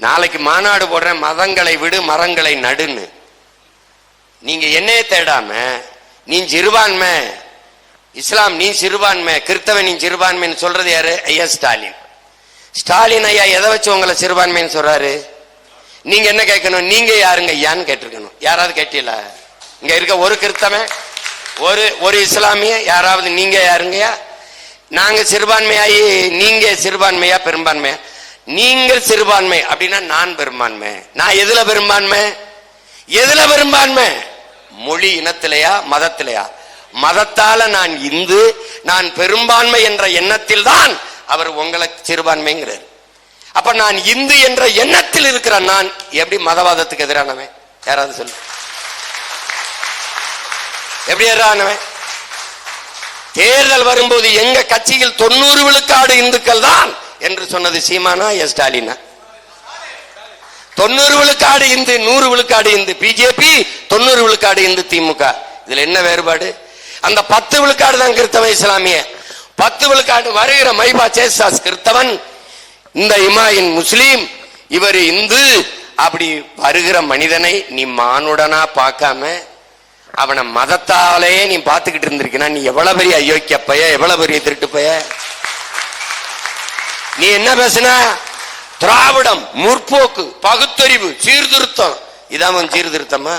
நாளைக்கு மாநாடு போடுறேன், மதங்களை விடு மரங்களை நடுன்னு. நீங்க என்னையே தேடாம நீ சிறுபான்மை, இஸ்லாம் நீ சிறுபான்மை, கிறிஸ்தவன் நீ சிறுபான்மைன்னு சொல்றது யாரு? ஐயா ஸ்டாலின். ஸ்டாலின் ஐயா எதை வச்சு உங்களை சிறுபான்மைன்னு சொல்றாரு? நீங்க என்ன கேட்கணும்? நீங்க யாருங்க ஐயான்னு கேட்டிருக்கணும். யாராவது கேட்டீங்களா? இங்க இருக்க ஒரு கிறிஸ்தவன், ஒரு இஸ்லாமிய யாராவது நீங்க யாருங்கயா? நாங்க சிறுபான்மையாயி நீங்க சிறுபான்மையா பெரும்பான்மையா? நீங்கள் சிறுபான்மை அப்படின்னா நான் பெரும்பான்மை. நான் எதுல பெரும்பான்மை? எதுல பெரும்பான்மை? மொழி இனத்திலையா மதத்திலையா? மதத்தால நான் இந்து, நான் பெரும்பான்மை என்ற எண்ணத்தில் தான் அவர் உங்களை சிறுபான்மைங்கிறார். அப்ப நான் இந்து என்ற எண்ணத்தில் இருக்கிற நான் எப்படி மதவாதத்துக்கு எதிரானவன்? யாராவது சொல்லு, எப்படி எதிரானவன்? தேர்தல் வரும்போது எங்க கட்சியில் 90 விழுக்காடு இந்துக்கள் தான் என்று சொன்னது சீமானா ஸ்டாலினா? 90 விழுக்காடு இந்து, 100 விழுக்காடு இந்து பிஜேபி, 90 விழுக்காடு இந்து திமுக. இதுல என்ன வேறுபாடு? அந்த 10 விழுக்காடு தான் கிறிஸ்தவ இஸ்லாமிய, 10 விழுக்காடு வருகிற மைபா சேசாஸ் கிறிஸ்தவன், இந்த இமாயின் முஸ்லீம், இவர் இந்து. அப்படி வருகிற மனிதனை நீ மானுடனா பார்க்காம அவனை மதத்தாலேயே நீ பார்த்துக்கிட்டு இருந்திருக்கா, நீ எவ்வளவு பெரிய அயோக்கிய பைய, எவ்வளவு பெரிய திருட்டு பைய. நீ என்ன பேசுன? திராவிடம், முற்போக்கு, பகுத்தறிவு, சீர்திருத்தம். இதான் சீர்திருத்தமா?